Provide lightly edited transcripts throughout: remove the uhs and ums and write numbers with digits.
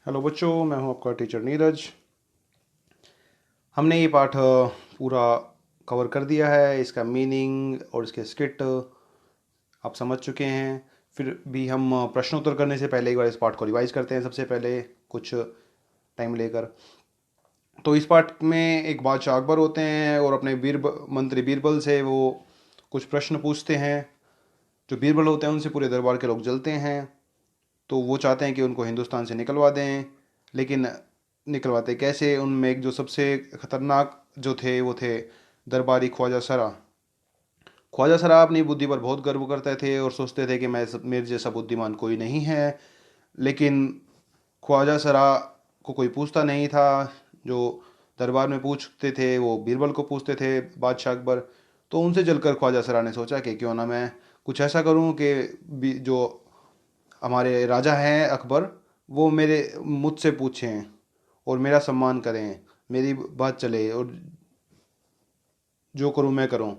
Hello बच्चों, मैं हूं आपका टीचर नीरज। हमने ये पाठ पूरा कवर कर दिया है। इसका मीनिंग और इसके स्किट आप समझ चुके हैं। फिर भी हम प्रश्नोत्तर करने से पहले एक बार इस पाठ को रिवाइज करते हैं। सबसे पहले कुछ टाइम लेकर। तो इस पाठ में एक बादशाह अकबर होते हैं और अपने मंत्री बीरबल से वो कुछ प्रश्न पूछते हैं। जो बीरबल होते हैं उनसे पूरे दरबार के लोग जलते हैं। तो वो चाहते हैं कि उनको हिंदुस्तान से निकलवा दें, लेकिन निकलवाते कैसे। उनमें एक जो सबसे खतरनाक जो थे वो थे दरबारी ख्वाजा सरा। ख्वाजा सरा अपनी बुद्धि पर बहुत गर्व करते थे और सोचते थे कि मेरे जैसा बुद्धिमान कोई नहीं है। लेकिन ख्वाजा सरा को कोई पूछता नहीं था। जो दरबार में पूछते थे वो बीरबल को पूछते थे, बादशाह अकबर। तो उनसे जलकर ख्वाजा सरा ने सोचा कि क्यों ना मैं कुछ ऐसा करूं कि जो हमारे राजा हैं अकबर, वो मेरे मुझसे पूछें और मेरा सम्मान करें, मेरी बात चले और जो करूं मैं करूं।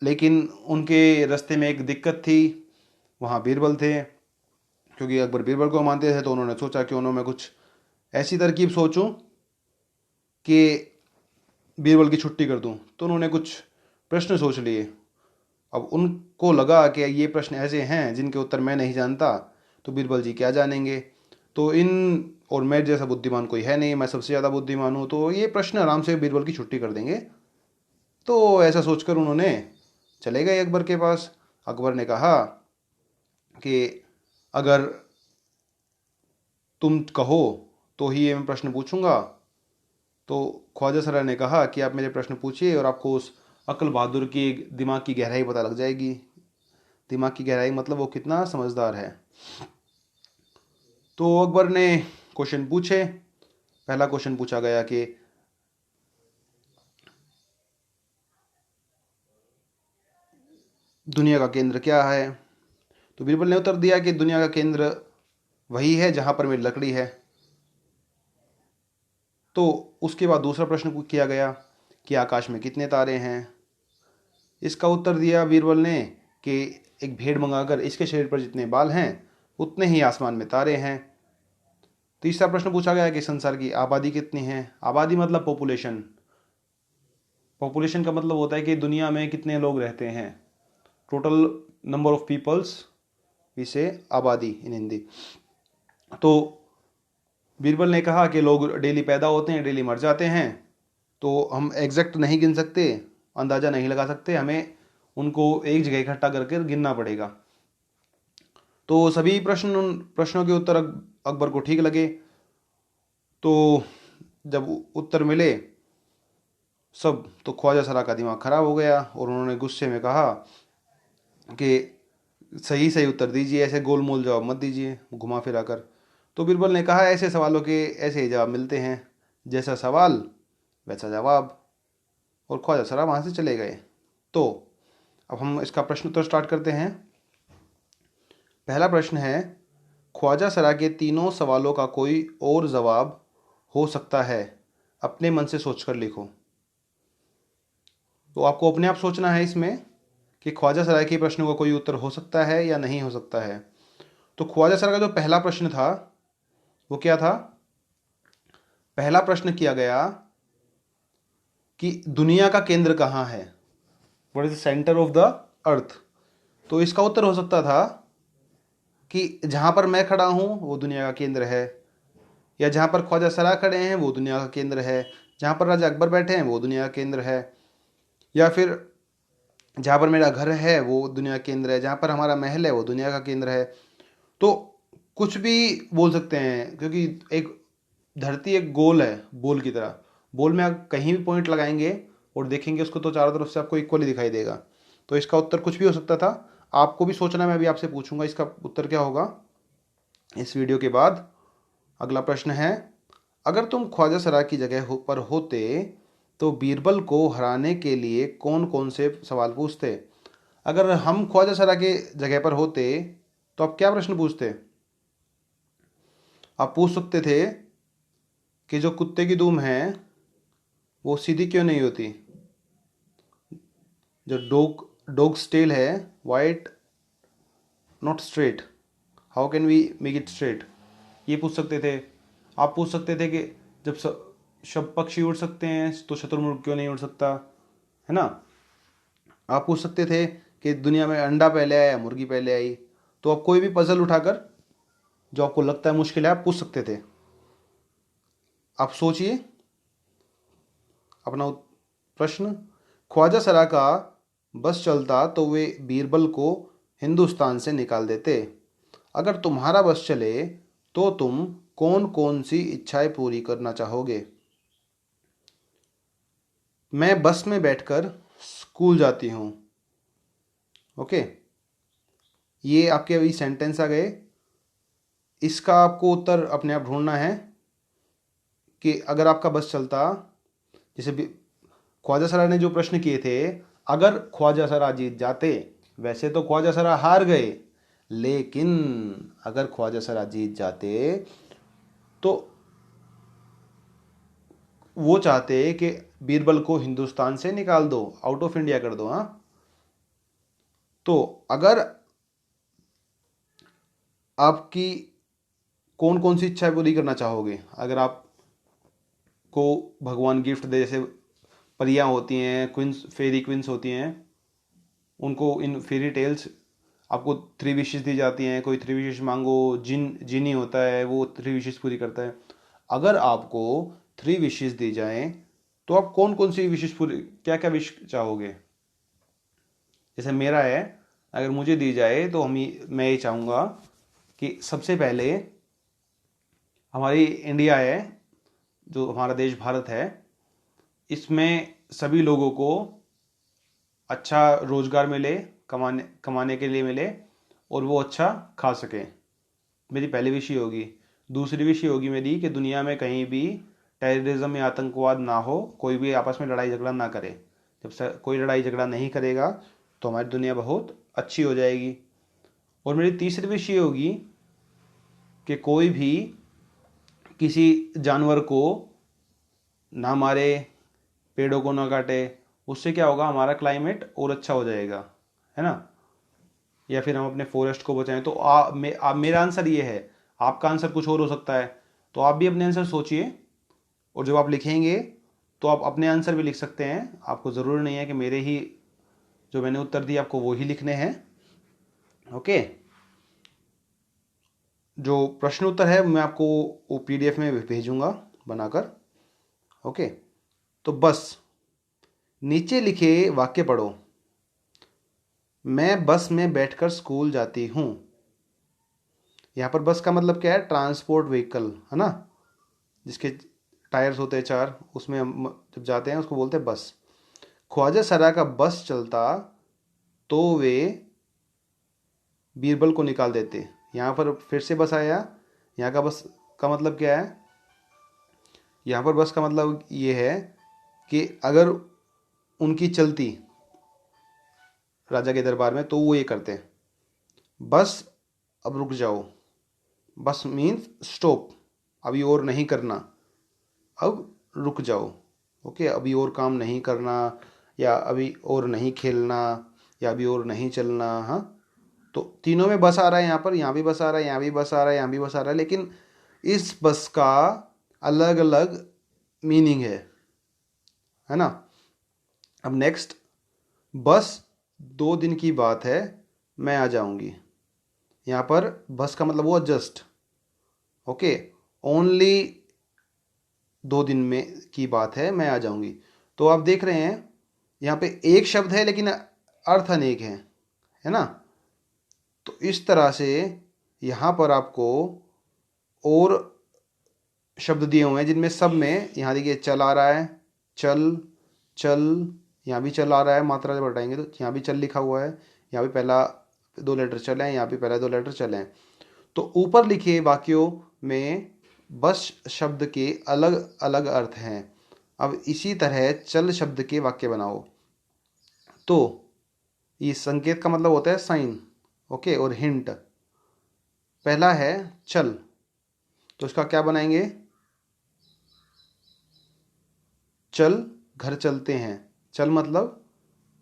लेकिन उनके रास्ते में एक दिक्कत थी। वहाँ बीरबल थे। क्योंकि अकबर बीरबल को मानते थे तो उन्होंने सोचा कि उन्होंने मैं कुछ ऐसी तरकीब सोचूं कि बीरबल की छुट्टी कर दूं। तो उन्होंने कुछ प्रश्न सोच लिए। अब उनको लगा कि ये प्रश्न ऐसे हैं जिनके उत्तर मैं नहीं जानता, तो बीरबल जी क्या जानेंगे। तो इन और मेरे जैसा बुद्धिमान कोई है नहीं, मैं सबसे ज़्यादा बुद्धिमान हूँ, तो ये प्रश्न आराम से बीरबल की छुट्टी कर देंगे। तो ऐसा सोचकर उन्होंने चले गए अकबर के पास। अकबर ने कहा कि अगर तुम कहो तो ही ये मैं प्रश्न पूछूंगा। तो ख्वाजा सरा ने कहा कि आप मेरे प्रश्न पूछिए और आपको उस अकल बहादुर की दिमाग की गहराई पता लग जाएगी। दिमाग की गहराई मतलब वो कितना समझदार है। तो अकबर ने क्वेश्चन पूछे। पहला क्वेश्चन पूछा गया कि दुनिया का केंद्र क्या है। तो बीरबल ने उत्तर दिया कि दुनिया का केंद्र वही है जहां पर मेरी लकड़ी है। तो उसके बाद दूसरा प्रश्न किया गया कि आकाश में कितने तारे हैं। इसका उत्तर दिया बीरबल ने कि एक भेड़ मंगाकर इसके शरीर पर जितने बाल हैं उतने ही आसमान में तारे हैं। तीसरा प्रश्न पूछा गया कि संसार की आबादी कितनी है। आबादी मतलब पॉपुलेशन। पॉपुलेशन का मतलब होता है कि दुनिया में कितने लोग रहते हैं। टोटल नंबर ऑफ पीपल्स, इसे आबादी इन हिंदी। तो बीरबल ने कहा कि लोग डेली पैदा होते हैं, डेली मर जाते हैं। तो हम एग्जैक्ट नहीं गिन सकते, अंदाज़ा नहीं लगा सकते। हमें उनको एक जगह इकट्ठा करके गिनना पड़ेगा। तो सभी प्रश्नों के उत्तर अकबर को ठीक लगे। तो जब उत्तर मिले सब, तो ख्वाजा सरा का दिमाग खराब हो गया और उन्होंने गुस्से में कहा कि सही सही उत्तर दीजिए, ऐसे गोल मोल जवाब मत दीजिए घुमा फिरा कर। तो बीरबल ने कहा ऐसे सवालों के ऐसे ही जवाब मिलते हैं, जैसा सवाल वैसा जवाब। और ख्वाजा सरा वहाँ से चले गए। तो अब हम इसका प्रश्न उत्तर स्टार्ट करते हैं। पहला प्रश्न है, ख्वाजा सरा के तीनों सवालों का कोई और जवाब हो सकता है, अपने मन से सोचकर लिखो। तो आपको अपने आप सोचना है इसमें कि ख्वाजा सरा के प्रश्नों का कोई उत्तर हो सकता है या नहीं हो सकता है। तो ख्वाजा सरा का जो पहला प्रश्न था वो क्या था। पहला प्रश्न किया गया कि दुनिया का केंद्र कहाँ है, what is the centre of the earth. तो इसका उत्तर हो सकता था कि जहाँ पर मैं खड़ा हूँ वो दुनिया का केंद्र है, या जहाँ पर ख्वाजा सरा खड़े हैं वो दुनिया का केंद्र है, जहाँ पर राजा अकबर बैठे हैं वो दुनिया का केंद्र है, या फिर जहाँ पर मेरा घर है वो दुनिया का केंद्र है, जहाँ पर हमारा महल है वो दुनिया का केंद्र है। तो कुछ भी बोल सकते हैं, क्योंकि एक धरती एक गोल है, बॉल की तरह। बॉल में आप कहीं भी पॉइंट लगाएंगे और देखेंगे उसको तो चारों तरफ से आपको इक्वली दिखाई देगा। तो इसका उत्तर कुछ भी हो सकता था। आपको भी सोचना, मैं अभी आपसे पूछूंगा इसका उत्तर क्या होगा इस वीडियो के बाद। अगला प्रश्न है, अगर तुम ख्वाजा सरा की पर होते तो बीरबल को हराने के लिए कौन कौन से सवाल पूछते। अगर हम ख्वाजा सरा के जगह पर होते तो आप क्या प्रश्न पूछते। आप पूछ सकते थे कि जो कुत्ते की दुम है वो सीधी क्यों नहीं होती। जो डॉग टेल है, why it not straight, how can we make it straight. ये पूछ सकते थे। आप पूछ सकते थे कि जब सब पक्षी उड़ सकते हैं तो शुतुरमुर्ग क्यों नहीं उड़ सकता, है ना। आप पूछ सकते थे कि दुनिया में अंडा पहले आया या मुर्गी पहले आई। तो आप कोई भी पजल उठाकर जो आपको लगता है मुश्किल है आप पूछ सकते थे। आप सोचिए अपना प्रश्न। ख्वाजा सरा का बस चलता तो वे बीरबल को हिंदुस्तान से निकाल देते। अगर तुम्हारा बस चले तो तुम कौन कौन सी इच्छाएं पूरी करना चाहोगे। मैं बस में बैठकर स्कूल जाती हूँ। ओके, ये आपके अभी सेंटेंस आ गए। इसका आपको उत्तर अपने आप ढूंढना है कि अगर आपका बस चलता, जैसे ख्वाजा सरा ने जो प्रश्न किए थे, अगर ख्वाजा सरा जीत जाते, वैसे तो ख्वाजा सरा हार गए, लेकिन अगर ख्वाजा सरा जीत जाते तो वो चाहते कि बीरबल को हिंदुस्तान से निकाल दो, आउट ऑफ इंडिया कर दो। हाँ, तो अगर आपकी कौन कौन सी इच्छाएं पूरी करना चाहोगे, अगर आपको भगवान गिफ्ट दे, जैसे परियां होती हैं, क्वींस, फेरी क्वींस होती हैं, उनको इन फेरी टेल्स आपको थ्री विशेस दी जाती हैं, कोई थ्री विशेस मांगो, जिनी होता है वो थ्री विशेस पूरी करता है। अगर आपको थ्री विशेस दी जाएं तो आप कौन कौन सी विशेस पूरी, क्या क्या विश चाहोगे। जैसे मेरा है, अगर मुझे दी जाए तो मैं ये चाहूँगा कि सबसे पहले हमारी इंडिया है, जो हमारा देश भारत है, इसमें सभी लोगों को अच्छा रोजगार मिले, कमाने कमाने के लिए मिले, और वो अच्छा खा सके। मेरी पहली विश ये होगी। दूसरी विश ये होगी मेरी कि दुनिया में कहीं भी टेररिज्म या आतंकवाद ना हो, कोई भी आपस में लड़ाई झगड़ा ना करे। जब से कोई लड़ाई झगड़ा नहीं करेगा तो हमारी दुनिया बहुत अच्छी हो जाएगी। और मेरी तीसरी विश ये होगी कि कोई भी किसी जानवर को ना मारे, पेड़ों को ना काटे। उससे क्या होगा, हमारा क्लाइमेट और अच्छा हो जाएगा, है ना। या फिर हम अपने फॉरेस्ट को बचाएं। तो मेरा आंसर ये है, आपका आंसर कुछ और हो सकता है। तो आप भी अपने आंसर सोचिए, और जब आप लिखेंगे तो आप अपने आंसर भी लिख सकते हैं। आपको ज़रूरी नहीं है कि मेरे ही जो मैंने उत्तर दिए आपको वो ही लिखने हैं। ओके, जो प्रश्न उत्तर है मैं आपको वो PDF में भेजूंगा बनाकर। ओके, तो बस नीचे लिखे वाक्य पढ़ो। मैं बस में बैठकर स्कूल जाती हूँ। यहाँ पर बस का मतलब क्या है, ट्रांसपोर्ट व्हीकल, है ना, जिसके टायर्स होते हैं चार, उसमें हम जब जाते हैं उसको बोलते हैं बस। ख्वाजा सरा का बस चलता तो वे बीरबल को निकाल देते। यहाँ पर फिर से बस आया। यहाँ का बस का मतलब क्या है, यहाँ पर बस का मतलब ये है कि अगर उनकी चलती राजा के दरबार में तो वो ये करते, बस अब रुक जाओ। बस मीन्स स्टॉप, अभी और नहीं करना, अब रुक जाओ। ओके, अभी और काम नहीं करना, या अभी और नहीं खेलना, या अभी और नहीं चलना। हाँ, तो तीनों में बस आ रहा है, यहाँ पर, यहाँ भी बस आ रहा है, यहाँ भी बस आ रहा है, यहाँ भी बस आ रहा है, लेकिन इस बस का अलग अलग मीनिंग है ना। अब नेक्स्ट, बस 2 दिन की बात है, मैं आ जाऊंगी। यहाँ पर बस का मतलब हुआ जस्ट। ओके, ओनली 2 दिन में की बात है, मैं आ जाऊंगी। तो आप देख रहे हैं यहाँ पे एक शब्द है लेकिन अर्थ अनेक है ना। तो इस तरह से यहाँ पर आपको और शब्द दिए हुए हैं जिनमें सब में, यहाँ देखिए चल आ रहा है, चल, चल, यहाँ भी चल आ रहा है, मात्रा जब हटाएंगे तो यहाँ भी चल लिखा हुआ है, यहाँ भी पहला 2 लेटर चल हैं, यहाँ भी पहला 2 लेटर चल हैं। तो ऊपर लिखे वाक्यों में बस शब्द के अलग अलग अर्थ हैं। अब इसी तरह चल शब्द के वाक्य बनाओ। तो ये संकेत का मतलब होता है साइन। ओके, और हिंट, पहला है चल, तो इसका क्या बनाएंगे, चल घर चलते हैं। चल मतलब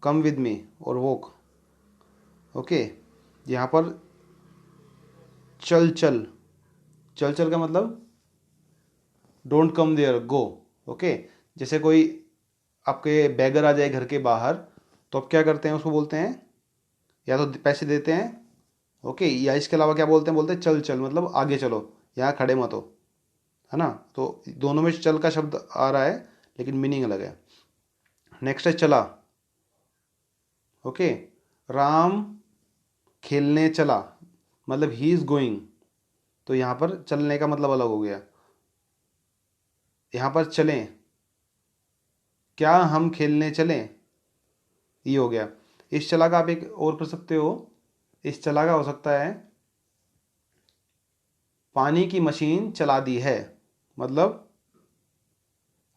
कम विद मी और वॉक। ओके, यहाँ पर चल चल, चल चल का मतलब don't come there, go. Okay, जैसे कोई आपके बैगर आ जाए घर के बाहर, तो आप क्या करते हैं, उसको बोलते हैं या तो पैसे देते हैं, ओके, या इसके अलावा क्या बोलते हैं, बोलते हैं चल चल, मतलब आगे चलो, यहाँ खड़े मत हो, है ना। तो दोनों में चल का शब्द आ रहा है, लेकिन मीनिंग अलग है। नेक्स्ट है चला। ओके, राम खेलने चला, मतलब ही इज गोइंग, तो यहाँ पर चलने का मतलब अलग हो गया। यहाँ पर चलें, क्या हम खेलने चलें, ये हो गया। इस चला का आप एक और कर सकते हो, इस चला का हो सकता है पानी की मशीन चला दी है, मतलब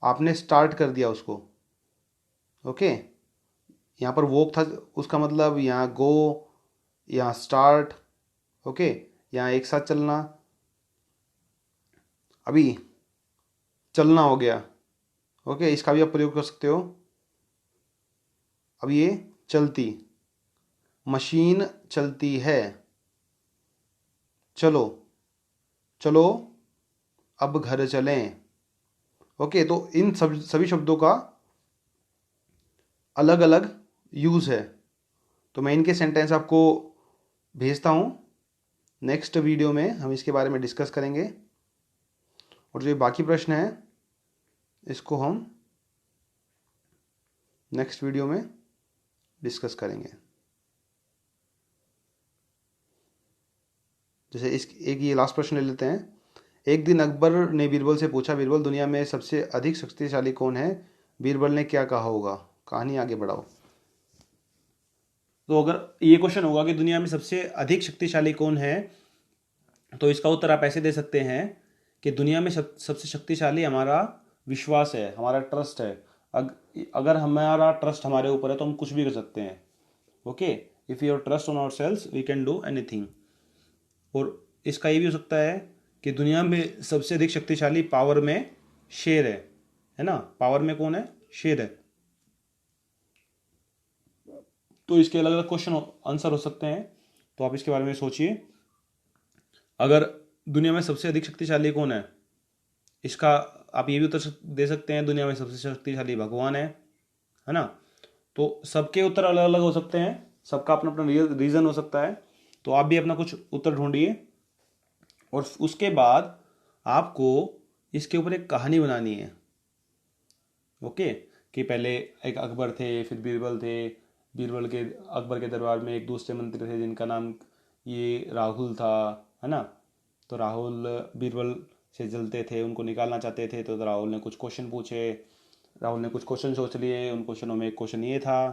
आपने स्टार्ट कर दिया उसको। ओके, यहाँ पर वोक था, उसका मतलब यहाँ गो, यहाँ स्टार्ट। ओके, यहाँ एक साथ चलना, अभी चलना हो गया। ओके, इसका भी आप प्रयोग कर सकते हो। अब ये चलती, मशीन चलती है, चलो, चलो अब घर चलें। ओके, तो इन सभी शब्दों का अलग अलग यूज़ है, तो मैं इनके सेंटेंस आपको भेजता हूँ। नेक्स्ट वीडियो में हम इसके बारे में डिस्कस करेंगे, और जो बाकी प्रश्न है इसको हम नेक्स्ट वीडियो में डिस्कस करेंगे। जैसे इस एक ये लास्ट प्रश्न ले लेते हैं। एक दिन अकबर ने बीरबल से पूछा, बीरबल दुनिया में सबसे अधिक शक्तिशाली कौन है। बीरबल ने क्या कहा होगा, कहानी आगे बढ़ाओ। तो अगर ये क्वेश्चन होगा कि दुनिया में सबसे अधिक शक्तिशाली कौन है, तो इसका उत्तर आप ऐसे दे सकते हैं कि दुनिया में सबसे शक्तिशाली हमारा विश्वास है, हमारा ट्रस्ट है। अगर हमारा ट्रस्ट हमारे ऊपर है तो हम कुछ भी कर सकते हैं। Okay, if your trust on ourselves we can do anything. और इसका ये भी हो सकता है कि दुनिया में सबसे अधिक शक्तिशाली पावर में शेर है ना। पावर में कौन है, शेर है। तो इसके अलग अलग क्वेश्चन आंसर हो सकते हैं, तो आप इसके बारे में सोचिए। अगर दुनिया में सबसे अधिक शक्तिशाली कौन है, इसका आप ये भी उत्तर दे सकते हैं दुनिया में सबसे शक्तिशाली भगवान है ना। तो सबके उत्तर अलग अलग हो सकते हैं, सबका अपना अपना रीज़न हो सकता है। तो आप भी अपना कुछ उत्तर ढूंढिए, और उसके बाद आपको इसके ऊपर एक कहानी बनानी है। ओके, कि पहले एक अकबर थे, फिर बीरबल थे। बीरबल के अकबर के दरबार में एक दूसरे मंत्री थे जिनका नाम ये राहुल था, है ना। तो राहुल बीरबल से जलते थे, उनको निकालना चाहते थे। तो राहुल ने कुछ क्वेश्चन पूछे, राहुल ने कुछ क्वेश्चन सोच लिए। उन क्वेश्चनों में एक क्वेश्चन ये था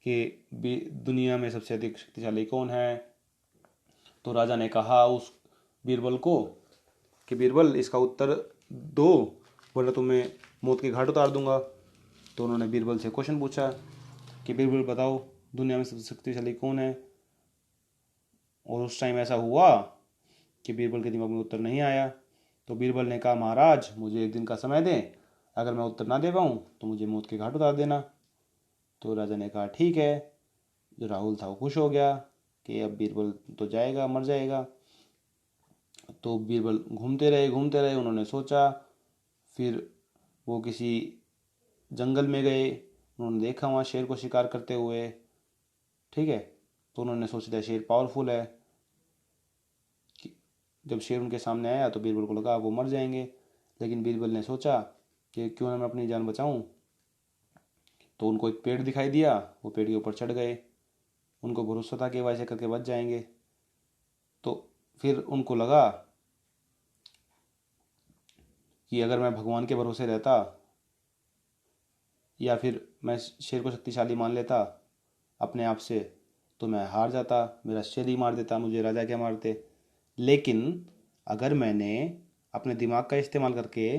कि दुनिया में सबसे अधिक शक्तिशाली कौन है। तो राजा ने कहा उस बीरबल को कि बीरबल इसका उत्तर दो, वरना तुम्हें मौत के घाट उतार दूंगा। तो उन्होंने बीरबल से क्वेश्चन पूछा कि बीरबल बताओ दुनिया में सबसे शक्तिशाली कौन है। और उस टाइम ऐसा हुआ कि बीरबल के दिमाग में उत्तर नहीं आया। तो बीरबल ने कहा महाराज मुझे एक दिन का समय दें, अगर मैं उत्तर ना दे पाऊँ तो मुझे मौत के घाट उतार देना। तो राजा ने कहा ठीक है। जो राहुल था वो खुश हो गया कि अब बीरबल तो जाएगा, मर जाएगा। तो बीरबल घूमते रहे घूमते रहे, उन्होंने सोचा। फिर वो किसी जंगल में गए, उन्होंने देखा वहाँ शेर को शिकार करते हुए। ठीक है, तो उन्होंने सोच लिया शेर पावरफुल है। जब शेर उनके सामने आया तो बीरबल को लगा वो मर जाएंगे, लेकिन बीरबल ने सोचा कि क्यों ना मैं अपनी जान बचाऊं। तो उनको एक पेड़ दिखाई दिया, वो पेड़ के ऊपर चढ़ गए। उनको भरोसा था कि वैसे करके बच जाएंगे। तो फिर उनको लगा कि अगर मैं भगवान के भरोसे रहता, या फिर मैं शेर को शक्तिशाली मान लेता अपने आप से, तो मैं हार जाता, मेरा शेर ही मार देता, मुझे राजा क्या मारते। लेकिन अगर मैंने अपने दिमाग का इस्तेमाल करके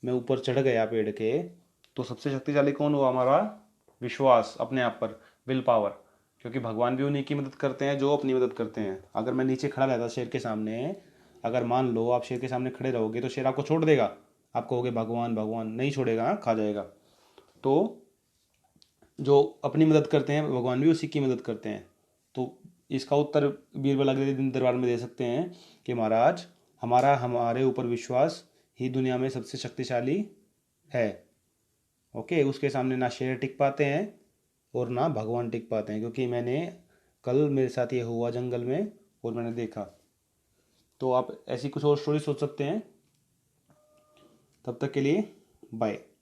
मैं ऊपर चढ़ गया पेड़ के, तो सबसे शक्तिशाली कौन हुआ, हमारा विश्वास अपने आप पर, विल पावर। क्योंकि भगवान भी उन्हीं की मदद करते हैं जो अपनी मदद करते हैं। अगर मैं नीचे खड़ा रहता शेर के सामने, अगर मान लो आप शेर के सामने खड़े रहोगे तो शेर आपको छोड़ देगा, आप कहोगे भगवान भगवान, नहीं छोड़ेगा, हाँ खा जाएगा। तो जो अपनी मदद करते हैं भगवान भी उसी की मदद करते हैं। तो इसका उत्तर बीरबल अगले दिन दरबार में दे सकते हैं कि महाराज हमारे ऊपर विश्वास ही दुनिया में सबसे शक्तिशाली है। ओके, उसके सामने ना शेर टिक पाते हैं और ना भगवान टिक पाते हैं, क्योंकि मैंने कल मेरे साथ ये हुआ जंगल में और मैंने देखा। तो आप ऐसी कुछ और स्टोरी सोच सकते हैं। तब तक के लिए बाय।